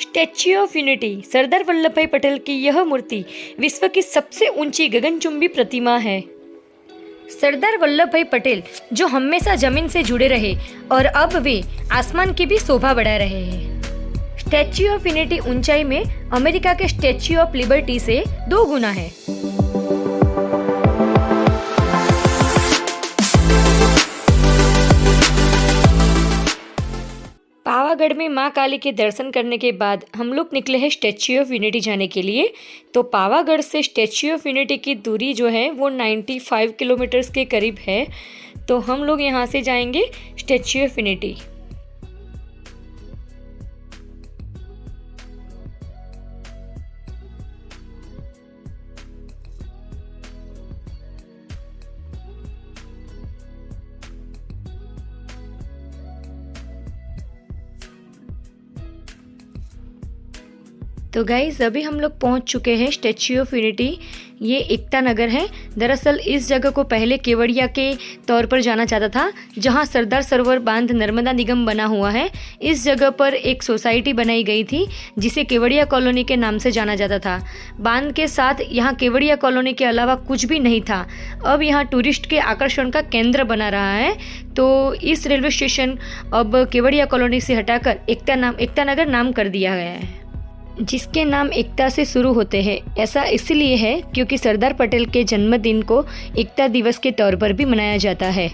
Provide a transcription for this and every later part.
Statue of unity Sardar Vallabh भाई पटेल की यह मूर्ति विश्व की सबसे ऊंची गगनचुंबी प्रतिमा है। सरदार वल्लभ भाई पटेल जो हमेशा जमीन से जुड़े रहे और अब वे आसमान की भी शोभा बढ़ा रहे हैं। स्टैच्यू ऑफ यूनिटी ऊंचाई में अमेरिका के स्टैच्यू ऑफ लिबर्टी से 2 गुना है। पावागढ़ में मां काली के दर्शन करने के बाद हम लोग निकले हैं स्टैच्यू ऑफ यूनिटी जाने के लिए। तो पावागढ़ से स्टैच्यू ऑफ यूनिटी की दूरी जो है वो 95 किलोमीटर्स के करीब है। तो हम लोग यहाँ से जाएंगे स्टैच्यू ऑफ यूनिटी। तो गाइज अभी हम लोग पहुंच चुके हैं स्टैच्यू ऑफ यूनिटी। ये एकता नगर है। दरअसल इस जगह को पहले केवड़िया के तौर पर जाना जाता था, जहां सरदार सरोवर बांध नर्मदा निगम बना हुआ है। इस जगह पर एक सोसाइटी बनाई गई थी जिसे केवड़िया कॉलोनी के नाम से जाना जाता था। बांध के साथ यहाँ केवड़िया कॉलोनी के अलावा कुछ भी नहीं था। अब यहाँ टूरिस्ट के आकर्षण का केंद्र बना रहा है। तो इस रेलवे स्टेशन अब केवड़िया कॉलोनी से हटाकर एकता नगर नाम कर दिया गया है, जिसके नाम एकता से शुरू होते हैं। ऐसा इसलिए है क्योंकि सरदार पटेल के जन्मदिन को एकता दिवस के तौर पर भी मनाया जाता है।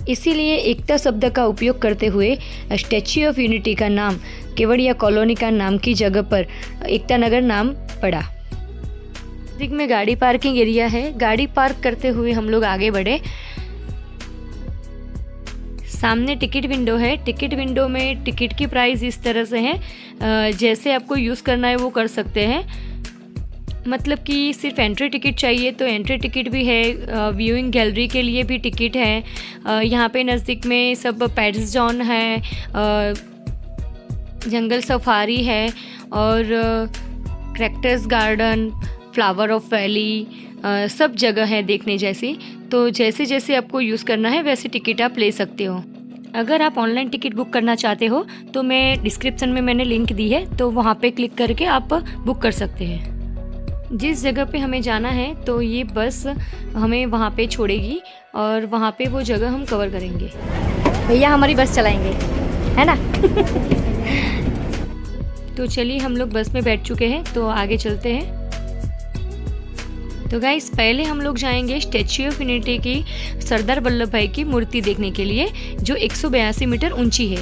इसीलिए एकता शब्द का उपयोग करते हुए स्टैच्यू ऑफ यूनिटी का नाम केवड़िया कॉलोनी का नाम की जगह पर एकता नगर नाम पड़ा। नजदीक में गाड़ी पार्किंग एरिया है। गाड़ी पार्क करते हुए हम लोग आगे बढ़े। सामने टिकट विंडो है। टिकट विंडो में टिकट की प्राइस इस तरह से है, जैसे आपको यूज़ करना है वो कर सकते हैं। मतलब कि सिर्फ एंट्री टिकट चाहिए तो एंट्री टिकट भी है, व्यूइंग गैलरी के लिए भी टिकट है। यहाँ पे नज़दीक में सब पेट्स जोन है, जंगल सफारी है और क्रैक्टस गार्डन, फ्लावर ऑफ वैली, सब जगह है देखने जैसी। तो जैसे जैसे आपको यूज़ करना है वैसे टिकट आप ले सकते हो। अगर आप ऑनलाइन टिकट बुक करना चाहते हो तो मैं डिस्क्रिप्शन में मैंने लिंक दी है, तो वहाँ पे क्लिक करके आप बुक कर सकते हैं। जिस जगह पे हमें जाना है तो ये बस हमें वहाँ पे छोड़ेगी और वहाँ पे वो जगह हम कवर करेंगे। भैया हमारी बस चलाएंगे, है ना? तो चलिए हम लोग बस में बैठ चुके हैं, तो आगे चलते हैं। तो गाइस पहले हम लोग जाएंगे स्टैच्यू ऑफ यूनिटी की सरदार वल्लभ भाई की मूर्ति देखने के लिए, जो 182 मीटर ऊंची है।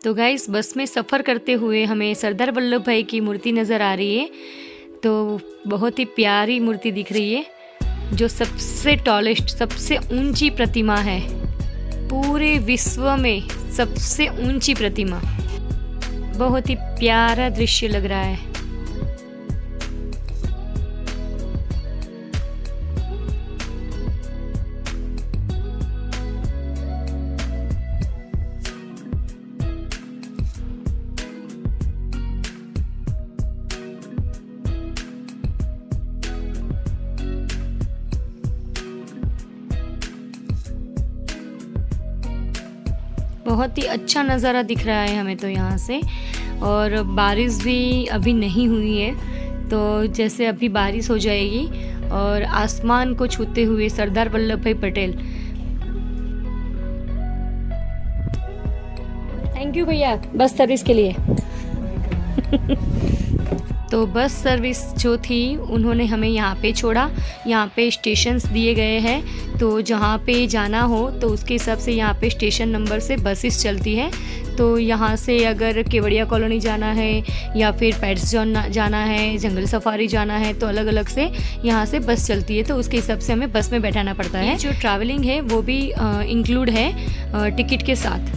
तो गाइस बस में सफ़र करते हुए हमें सरदार वल्लभ भाई की मूर्ति नज़र आ रही है। तो बहुत ही प्यारी मूर्ति दिख रही है, जो सबसे टॉलेस्ट, सबसे ऊंची प्रतिमा है। पूरे विश्व में सबसे ऊंची प्रतिमा। बहुत ही प्यारा दृश्य लग रहा है। बहुत ही अच्छा नज़ारा दिख रहा है हमें तो यहाँ से। और बारिश भी अभी नहीं हुई है, तो जैसे अभी बारिश हो जाएगी और आसमान को छूते हुए सरदार वल्लभ भाई पटेल। थैंक यू भैया बस सर्विस के लिए। तो बस सर्विस जो थी उन्होंने हमें यहाँ पे छोड़ा। यहाँ पे स्टेशंस दिए गए हैं, तो जहाँ पे जाना हो तो उसके हिसाब से यहाँ पे स्टेशन नंबर से बसेस चलती हैं। तो यहाँ से अगर केवड़िया कॉलोनी जाना है या फिर पेट्स जोन जाना है, जंगल सफारी जाना है, तो अलग अलग से यहाँ से बस चलती है। तो उसके हिसाब से हमें बस में बैठाना पड़ता है। जो ट्रैवलिंग है वो भी इंक्लूड है टिकट के साथ।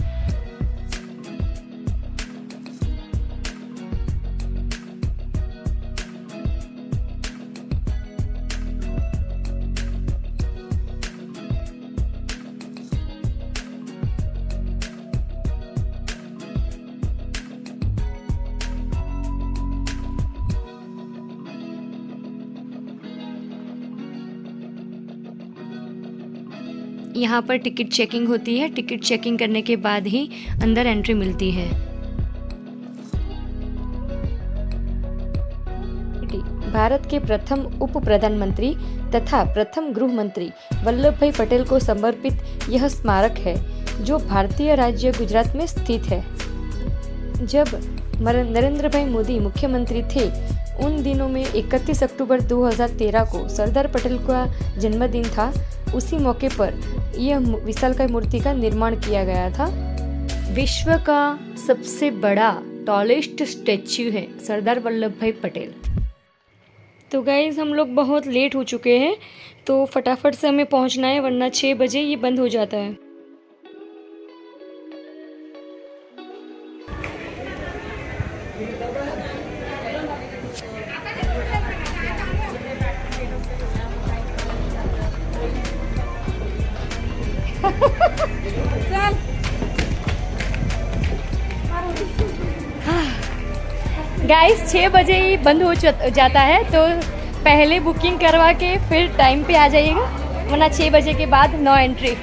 यहाँ पर टिकट चेकिंग होती है। टिकट चेकिंग करने के बाद ही अंदर एंट्री मिलती है। भारत के प्रथम उप प्रधानमंत्री तथा प्रथम गृह मंत्री वल्लभ भाई पटेल को समर्पित यह स्मारक है, जो भारतीय राज्य गुजरात में स्थित है। जब नरेंद्र भाई मोदी मुख्यमंत्री थे, उन दिनों में 31 अक्टूबर 2013 को सरदार पटेल का जन्मदिन था। उसी मौके पर यह विशालकाय मूर्ति का निर्माण किया गया था। विश्व का सबसे बड़ा टॉलेस्ट स्टैच्यू है सरदार वल्लभ भाई पटेल। तो गाइज हम लोग बहुत लेट हो चुके हैं, तो फटाफट से हमें पहुंचना है, वरना 6 बजे ये बंद हो जाता है। गाइस 6 बजे ही बंद हो जाता है, तो पहले बुकिंग करवा के फिर टाइम पे आ जाइएगा, वरना 6 बजे के बाद no entry.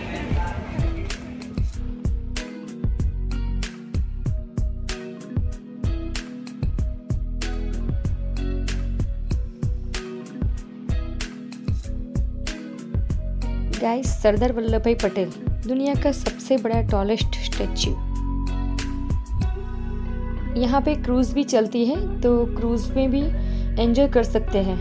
Guys Sardar Vallabh भाई पटेल दुनिया का सबसे बड़ा टॉलेस्ट स्टैच्यू। यहाँ पे क्रूज़ भी चलती है, तो क्रूज़ में भी एंजॉय कर सकते हैं।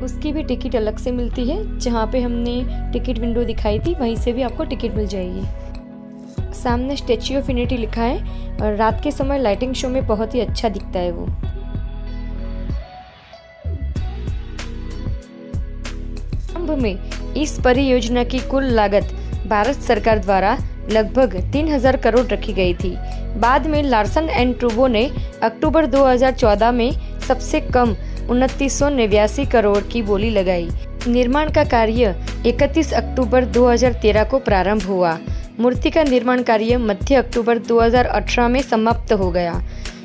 उसकी भी टिकट अलग से मिलती है। जहाँ पे हमने टिकट विंडो दिखाई थी, वहीं से भी आपको टिकट मिल जाएगी। सामने स्टैच्यू ऑफ यूनिटी लिखा है, और रात के समय लाइटिंग शो में बहुत ही अच्छा दिखता है वो। आरंभ में इस परियोजना की कुल लागत भारत सरकार द्वारा लगभग 3000 करोड़ रखी गई थी। बाद में लार्सन एंड टूब्रो ने अक्टूबर 2014 में सबसे कम 2989 करोड़ की बोली लगाई। निर्माण का कार्य 31 अक्टूबर 2013 को प्रारंभ हुआ। मूर्ति का निर्माण कार्य मध्य अक्टूबर 2018 में समाप्त हो गया।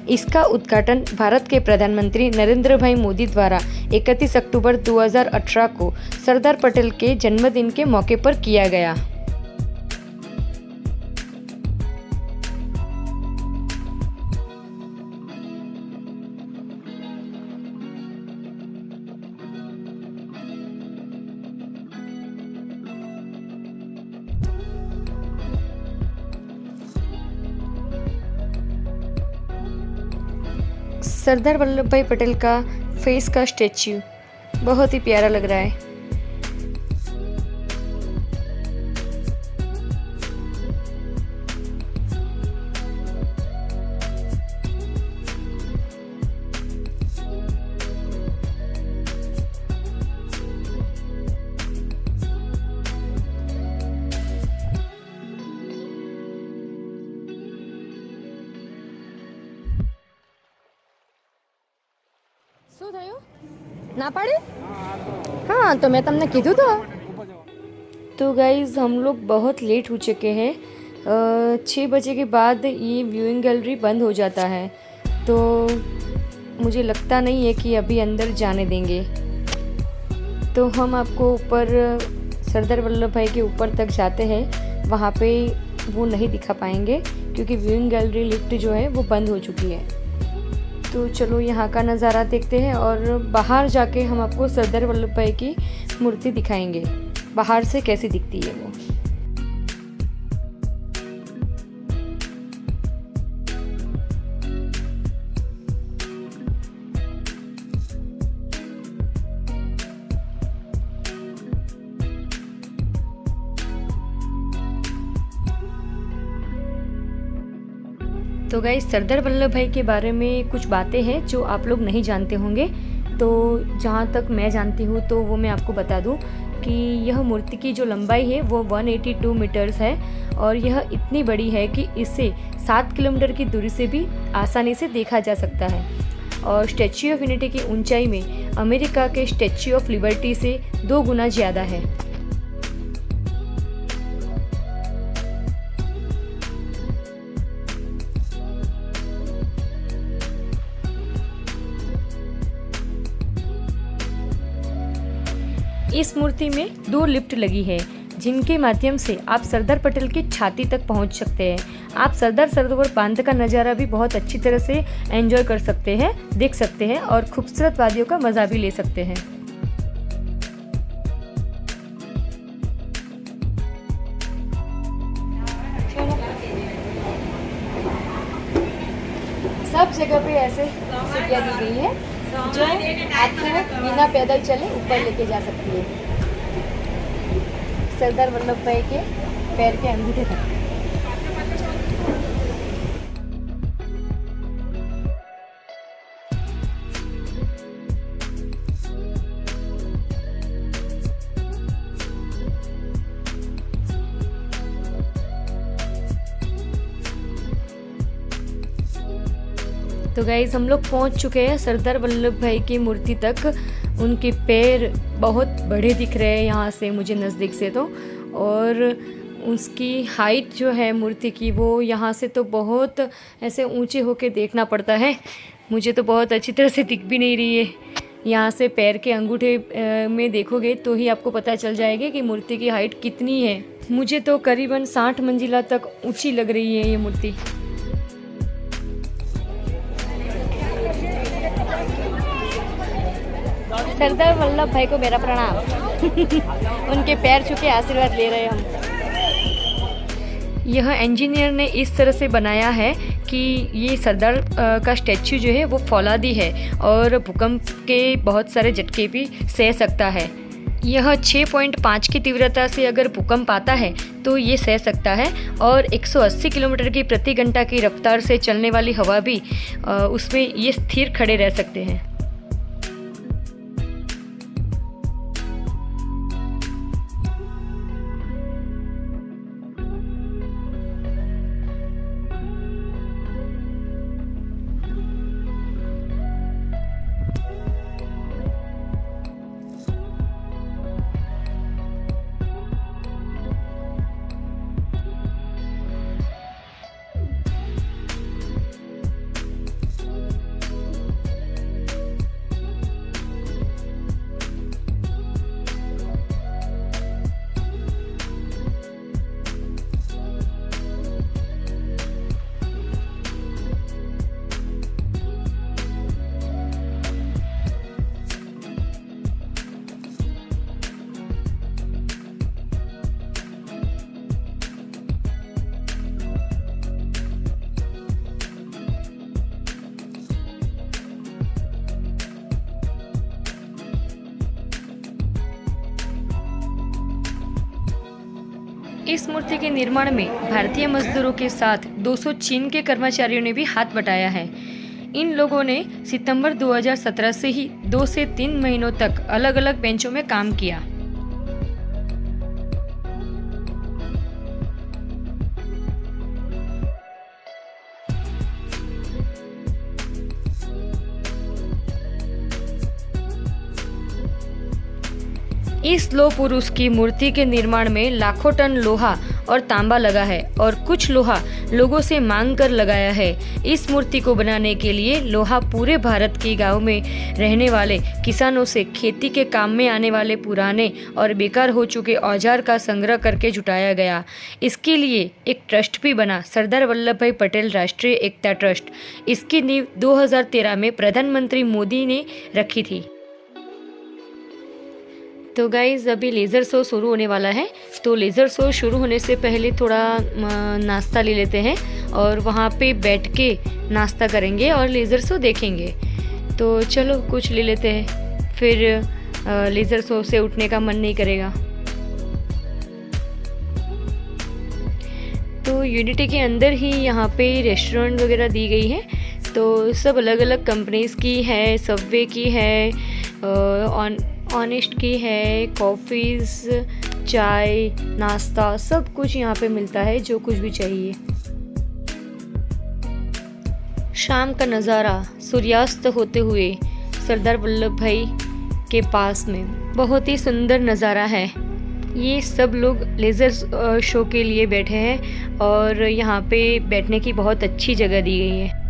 इसका उद्घाटन भारत के प्रधानमंत्री नरेंद्र भाई मोदी द्वारा 31 अक्टूबर 2018 को सरदार पटेल के जन्मदिन के मौके पर किया गया। सरदार वल्लभ भाई पटेल का फेस का स्टैच्यू बहुत ही प्यारा लग रहा है। શું થયું? ના પાડે? हाँ तो मैं तुमने कीधु तो गाइज हम लोग बहुत लेट हो चुके हैं। 6 बजे के बाद ये व्यूइंग गैलरी बंद हो जाता है, तो मुझे लगता नहीं है कि अभी अंदर जाने देंगे। तो हम आपको ऊपर सरदार वल्लभ भाई के ऊपर तक जाते हैं, वहाँ पे वो नहीं दिखा पाएंगे क्योंकि व्यूइंग गैलरी लिफ्ट जो है वो बंद हो चुकी है। तो चलो यहाँ का नज़ारा देखते हैं, और बाहर जाके हम आपको सरदार वल्लभ भाई की मूर्ति दिखाएंगे बाहर से कैसी दिखती है वो। तो गाइस सरदार वल्लभ भाई के बारे में कुछ बातें हैं जो आप लोग नहीं जानते होंगे। तो जहाँ तक मैं जानती हूँ तो वो मैं आपको बता दूँ कि यह मूर्ति की जो लंबाई है वो 182 मीटर्स है, और यह इतनी बड़ी है कि इसे 7 किलोमीटर की दूरी से भी आसानी से देखा जा सकता है। और स्टैच्यू ऑफ यूनिटी की ऊंचाई में अमेरिका के स्टैच्यू ऑफ लिबर्टी से 2 गुना ज़्यादा है। इस मूर्ति में 2 लिफ्ट लगी है। जिनके माध्यम से आप सरदार पटेल की छाती तक पहुंच सकते हैं। आप सरदार सरोवर बांध का नज़ारा भी बहुत अच्छी तरह से एंजॉय कर सकते हैं, देख सकते हैं और खूबसूरत वादियों का मज़ा भी ले सकते हैं। सब जगह पे ऐसे सीढ़ियाँ दी गई है जो आपको बिना पैदल चले ऊपर लेके जा सकती है, सरदार वल्लभ भाई के पैर के अंगूठे तक। तो गाइस हम लोग पहुंच चुके हैं सरदार वल्लभ भाई की मूर्ति तक। उनके पैर बहुत बड़े दिख रहे हैं यहाँ से मुझे नज़दीक से तो, और उसकी हाइट जो है मूर्ति की वो यहाँ से तो बहुत ऐसे ऊंचे होके देखना पड़ता है। मुझे तो बहुत अच्छी तरह से दिख भी नहीं रही है। यहाँ से पैर के अंगूठे में देखोगे तो ही आपको पता चल जाएगा कि मूर्ति की हाइट कितनी है। मुझे तो करीबन 60 मंजिला तक ऊँची लग रही है ये मूर्ति। सरदार वल्लभ भाई को मेरा प्रणाम। उनके पैर छू के आशीर्वाद ले रहे हैं हम। यह इंजीनियर ने इस तरह से बनाया है कि ये सरदार का स्टैच्यू जो है वो फौलादी है और भूकंप के बहुत सारे झटके भी सह सकता है। यह 6.5 की तीव्रता से अगर भूकंप आता है तो ये सह सकता है, और 180 किलोमीटर की प्रति घंटा की रफ्तार से चलने वाली हवा भी उसमें ये स्थिर खड़े रह सकते हैं। इस मूर्ति के निर्माण में भारतीय मजदूरों के साथ 200 चीन के कर्मचारियों ने भी हाथ बटाया है। इन लोगों ने सितंबर 2017 से ही 2 से 3 महीनों तक अलग अलग बेंचों में काम किया। इस लौह पुरुष की मूर्ति के निर्माण में लाखों टन लोहा और तांबा लगा है और कुछ लोहा लोगों से मांग कर लगाया है। इस मूर्ति को बनाने के लिए लोहा पूरे भारत के गांव में रहने वाले किसानों से खेती के काम में आने वाले पुराने और बेकार हो चुके औजार का संग्रह करके जुटाया गया। इसके लिए एक ट्रस्ट भी बना, सरदार वल्लभ भाई पटेल राष्ट्रीय एकता ट्रस्ट। इसकी नींव 2013 में प्रधानमंत्री मोदी ने रखी थी। तो गाइज़ अभी लेज़र शो शुरू होने वाला है, तो लेज़र शो शुरू होने से पहले थोड़ा नाश्ता ले लेते हैं और वहाँ पे बैठ के नाश्ता करेंगे और लेज़र शो देखेंगे। तो चलो कुछ ले लेते हैं, फिर लेज़र शो से उठने का मन नहीं करेगा। तो यूनिटी के अंदर ही यहाँ पे रेस्टोरेंट वगैरह दी गई है, तो सब अलग अलग कंपनीज़ की है, सबवे की है, ऑनेस्ट की है, कॉफ़ीज़, चाय, नाश्ता, सब कुछ यहाँ पे मिलता है जो कुछ भी चाहिए। शाम का नज़ारा सूर्यास्त होते हुए सरदार वल्लभ भाई के पास में बहुत ही सुंदर नज़ारा है। ये सब लोग लेज़र शो के लिए बैठे हैं और यहाँ पे बैठने की बहुत अच्छी जगह दी गई है।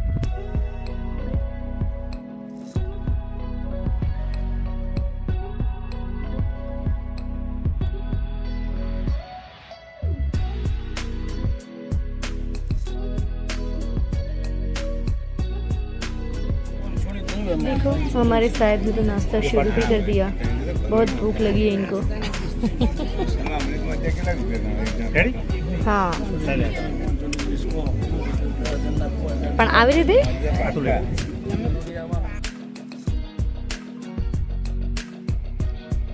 देखो हमारे साहब ने तो नाश्ता शुरू भी कर दिया, बहुत भूख लगी है इनको। हाँ पण આવી રીતે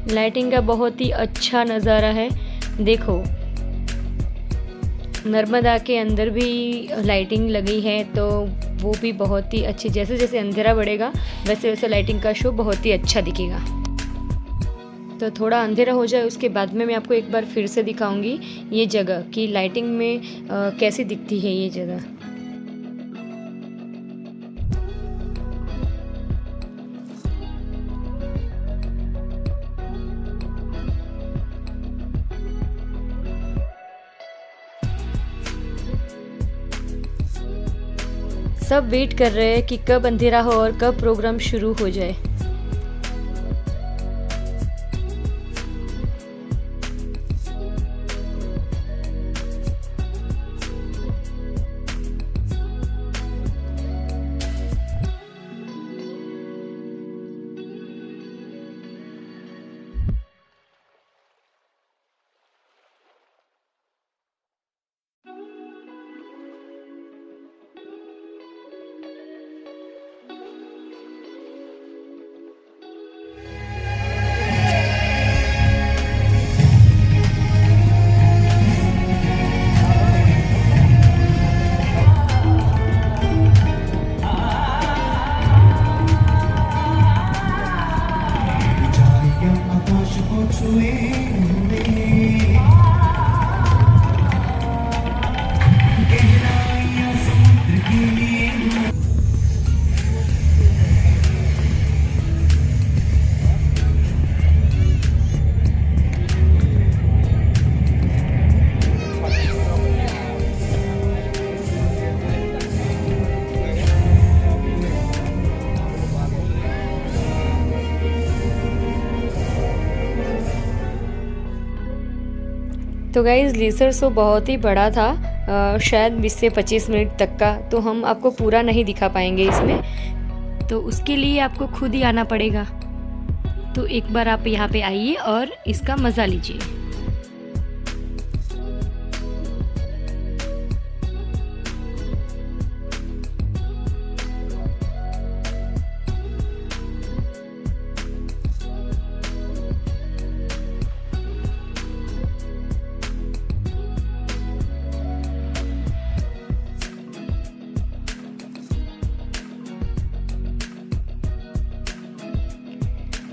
लाइटिंग का बहुत ही अच्छा नज़ारा है। देखो नर्मदा के अंदर भी लाइटिंग लगी है, तो वो भी बहुत ही अच्छी, जैसे जैसे अंधेरा बढ़ेगा वैसे वैसे लाइटिंग का शो बहुत ही अच्छा दिखेगा। तो थोड़ा अंधेरा हो जाए उसके बाद में मैं आपको एक बार फिर से दिखाऊंगी ये जगह कि लाइटिंग में कैसी दिखती है ये जगह। सब वेट कर रहे हैं कि कब अंधेरा हो और कब प्रोग्राम शुरू हो जाए। तो गाइज़ लेज़र शो बहुत ही बड़ा था, शायद 20 से 25 मिनट तक का, तो हम आपको पूरा नहीं दिखा पाएंगे इसमें, तो उसके लिए आपको खुद ही आना पड़ेगा। तो एक बार आप यहाँ पे आइए और इसका मज़ा लीजिए।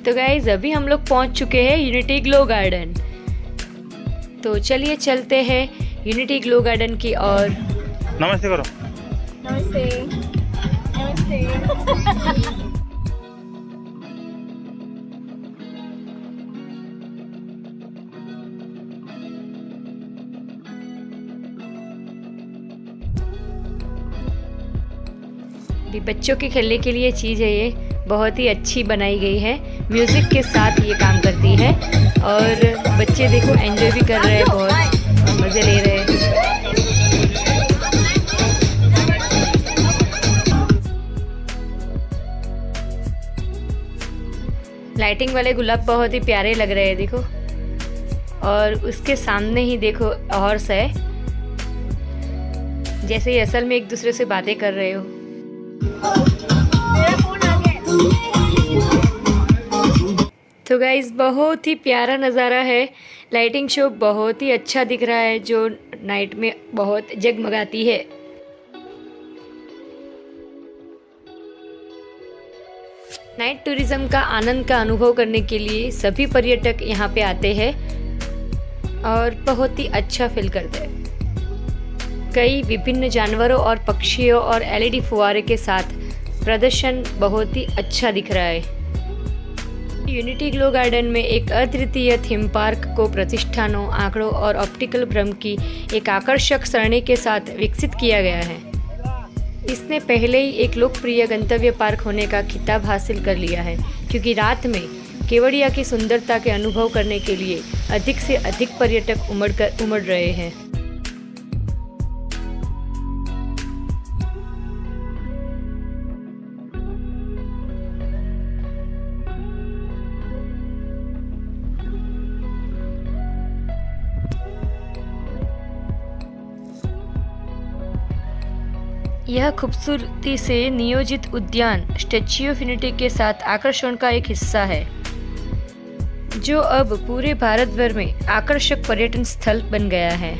तो गाइज अभी हम लोग पहुंच चुके हैं यूनिटी ग्लो गार्डन। तो चलिए चलते हैं यूनिटी ग्लो गार्डन की ओर। नमस्ते करो। नमस्ते। नमस्ते। भी बच्चों के खेलने के लिए चीज़ है, ये बहुत ही अच्छी बनाई गई है, म्यूज़िक के साथ ये काम करती है और बच्चे देखो एंजॉय भी कर रहे हैं, बहुत मज़े ले रहे हैं। लाइटिंग वाले गुलाब बहुत ही प्यारे लग रहे हैं देखो, और उसके सामने ही देखो हॉर्स है, जैसे ही असल में एक दूसरे से बातें कर रहे हो। तो गाइस बहुत ही प्यारा नज़ारा है, लाइटिंग शो बहुत ही अच्छा दिख रहा है जो नाइट में बहुत जगमगाती है। नाइट टूरिज्म का आनंद का अनुभव करने के लिए सभी पर्यटक यहाँ पे आते हैं और बहुत ही अच्छा फील करते हैं। कई विभिन्न जानवरों और पक्षियों और एलईडी फुवारे के साथ प्रदर्शन बहुत ही अच्छा दिख रहा है। यूनिटी ग्लो गार्डन में एक अद्वितीय थीम पार्क को प्रतिष्ठानों, आंकड़ों और ऑप्टिकल भ्रम की एक आकर्षक सरणी के साथ विकसित किया गया है। इसने पहले ही एक लोकप्रिय गंतव्य पार्क होने का खिताब हासिल कर लिया है, क्योंकि रात में केवड़िया की सुंदरता के अनुभव करने के लिए अधिक से अधिक पर्यटक उमड़ रहे हैं। यह खूबसूरती से नियोजित उद्यान स्टैच्यू ऑफ यूनिटी के साथ आकर्षण का एक हिस्सा है, जो अब पूरे भारत भर में आकर्षक पर्यटन स्थल बन गया है।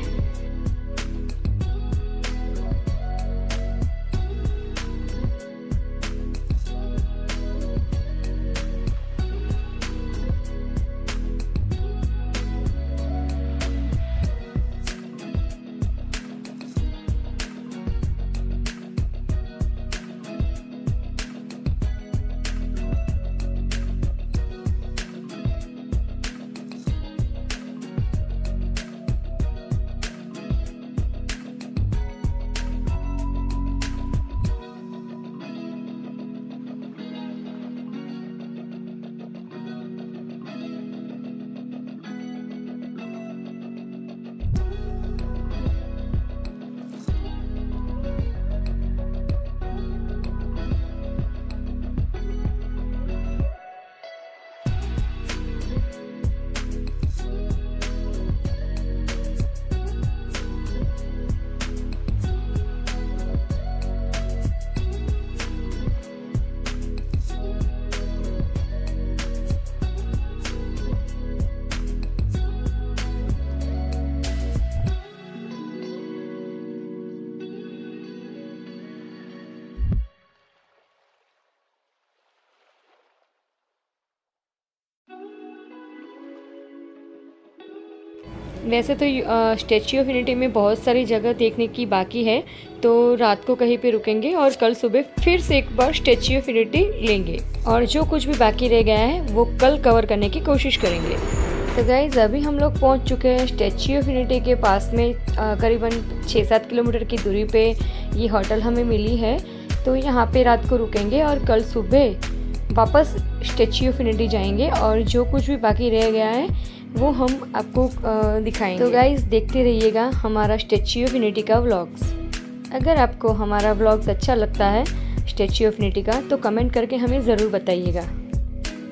वैसे तो स्टैच्यू ऑफ यूनिटी में बहुत सारी जगह देखने की बाकी है, तो रात को कहीं पे रुकेंगे और कल सुबह फिर से एक बार स्टैच्यू ऑफ यूनिटी लेंगे और जो कुछ भी बाकी रह गया है वो कल कवर करने की कोशिश करेंगे। तो गाइस अभी हम लोग पहुंच चुके हैं स्टैच्यू ऑफ यूनिटी के पास में, करीबन 6-7 किलोमीटर की दूरी पे ये होटल हमें मिली है। तो यहाँ पे रात को रुकेंगे और कल सुबह वापस स्टैच्यू ऑफ यूनिटी जाएंगे और जो कुछ भी बाकी रह गया है वो हम आपको दिखाएंगे। तो गाइस देखते रहिएगा हमारा स्टैच्यू ऑफ यूनिटी का व्लॉग्स। अगर आपको हमारा व्लॉग्स अच्छा लगता है स्टैच्यू ऑफ यूनिटी का तो कमेंट करके हमें ज़रूर बताइएगा।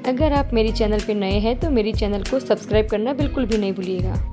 अगर आप मेरी चैनल पे नए हैं तो मेरी चैनल को सब्सक्राइब करना बिल्कुल भी नहीं भूलिएगा।